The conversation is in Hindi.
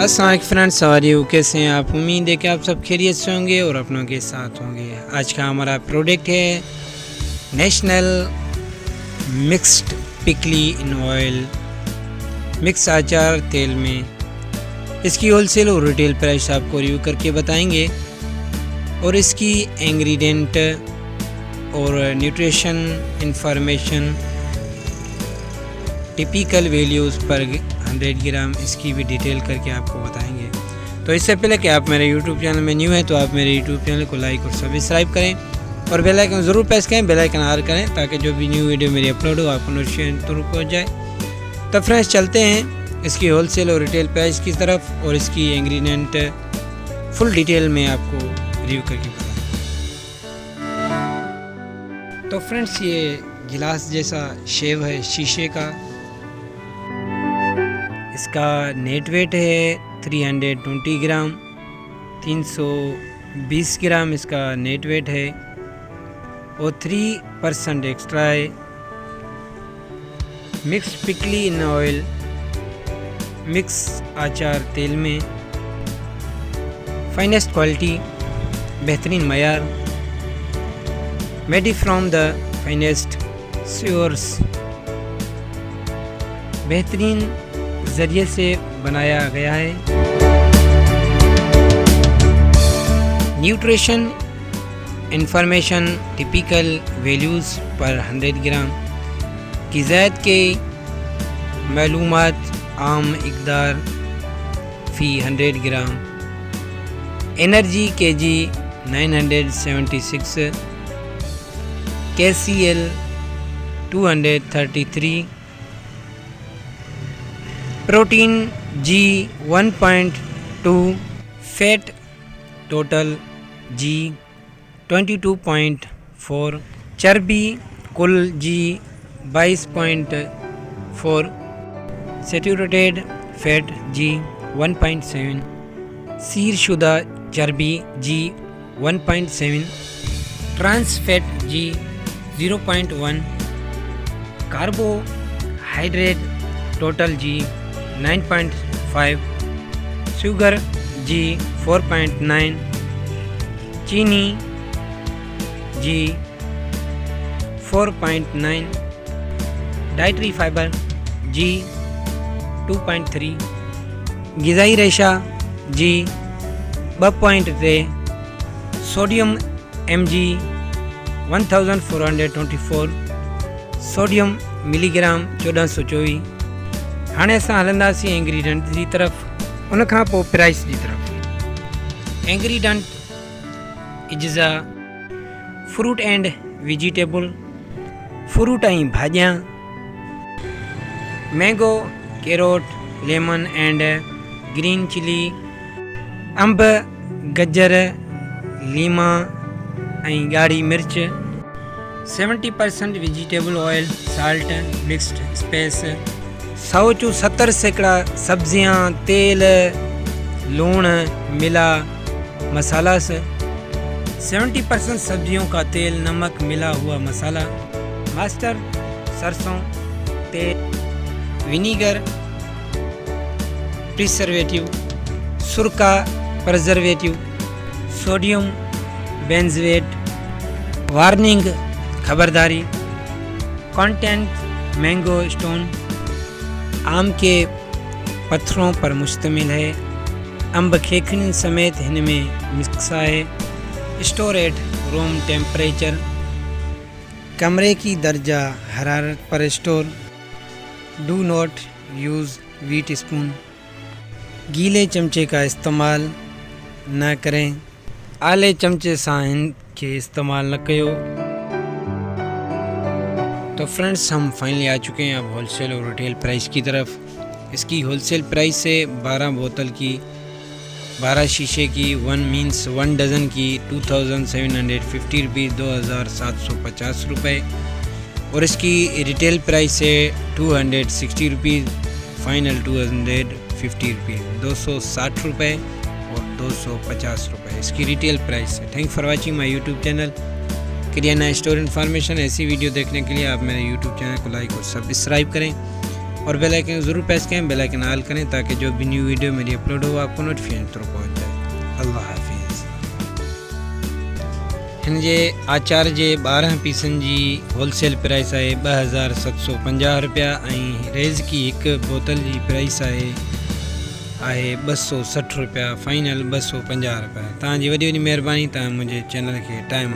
अस्सलाम वालेकुम फ्रेंड्स, सवारी कैसे हैं आप। उम्मीद है कि आप सब खैरियत से होंगे और अपनों के साथ होंगे। आज का हमारा प्रोडक्ट है नेशनल मिक्स्ड पिकली इन ऑयल, मिक्स अचार तेल में। इसकी होलसेल और रिटेल प्राइस आपको रिव्यू करके बताएंगे और इसकी इंग्रेडिएंट और न्यूट्रिशन इंफॉर्मेशन, टिपिकल वैल्यूज़ पर 100 ग्राम इसकी भी डिटेल करके आपको बताएंगे। तो इससे पहले कि आप मेरे YouTube चैनल में न्यू हैं तो आप मेरे YouTube चैनल को लाइक और सब्सक्राइब करें और बेल आइकन ज़रूर प्रेस करें, बेल आइकन ऑन करें ताकि जो भी न्यू वीडियो मेरी अपलोड हो आपको नोटिफिकेशन तुरंत पहुँच जाए। तो फ्रेंड्स चलते हैं इसकी होलसेल और रिटेल प्राइस की तरफ और इसकी इंग्रेडिएंट फुल डिटेल में आपको रिव्यू करके बताएँ। तो फ्रेंड्स ये गिलास जैसा शेव है शीशे का, इसका नेट वेट है 320 ग्राम, 320 ग्राम इसका नेट वेट है और 3% एक्स्ट्रा है। मिक्स पिकली इन ऑयल, मिक्स अचार तेल में, फाइनेस्ट क्वालिटी, बेहतरीन मयार, made from the finest source, बेहतरीन ज़रिए से बनाया गया है। न्यूट्रिशन इंफॉर्मेशन, टिपिकल वैल्यूज़ पर 100 ग्राम, ग़िज़ात के मालूमात आम इक़दार फ़ी 100 ग्राम, energy kg 976, KCl 233, protein G 1.2, fat total G 22.4, चर्बी कुल G 22.4, सैचुरेटेड फैट G 1.7, सीर शुदा चर्बी G 1.7, trans fat G 0.1, carbohydrate total G 9.5, sugar G 4.9, चीनी G 4.9, डाइटरी फाइबर G 2.3, ग़िज़ाई रेशा G 2.3, sodium Mg 1424, sodium milligram 1424। हाणे असां हलंदासीं इंग्रेडिएंट जी तरफ़, उन खां पोइ प्राइस जी तरफ़। इंग्रेडिएंट इज़ा फ्रूट एंड वेजिटेबल, फ्रूट ऐं भाॼियां, mango, carrot, lemon and green chilli, अंब, गजर, लीमा ऐं ॻाढ़ी मिर्च, 70% vegetable oil, salt, mixed spice, 170% सब्जियां, तेल, लूण, मिला, मसाला, 70% सब्जियों का तेल, नमक, मिला हुआ मसाला, मस्टर्ड, सरसों तेल, विनीगर, प्रिजर्वेटिव, सुरका, प्रिजर्वेटिव, सोडियम बेंजोएट, वार्निंग, खबरदारी, कंटेंट मैंगो स्टोन, आम के पत्थरों पर मुश्तमिल है, अंब खेखनी समेत इनमें मिक्स है, स्टोर एट रूम टेम्परेचर, कमरे की दर्जा हरारत पर store, do not use wheat spoon, गीले चमचे का इस्तेमाल न करें, आले चमचे सां इनके इस्तेमाल न कयो। तो फ्रेंड्स हम फाइनली आ चुके हैं अब होलसेल और रिटेल प्राइस की तरफ। इसकी होलसेल प्राइस है 12 बोतल की, 12 शीशे की, 1 डज़न की 2750 रुपीज़, 2750 रुपये। और इसकी रिटेल प्राइस है 260 रुपीज़, फाइनल 250 रुपीज़, 260 रुपये और 250 रुपये इसकी रिटेल प्राइस है। Thank for watching my YouTube channel kirana store information. ऐसी वीडियो देखने के लिए आप मेरे यूट्यूब चैनल को लाइक और सब्सक्राइब करें और बेल आइकन ज़रूर प्रेस करें, बेल आइकन ऑल करें ताकि जो भी न्यू वीडियो मेरी अपलोड हो आपको नोटिफिकेशन थ्रू पहुँच जाए। अल्लाह हाफिज़। हिन जे आचार जे 12 पीसनि जी होलसेल प्राइस आहे 2750 रुपया ऐं रेज़ की हिकु बोतल जी प्राइस आहे 260 रुपया, फाइनल 250 रुपया। तव्हांजी वॾी वॾी महिरबानी, तव्हां मुंहिंजे चैनल खे टाइम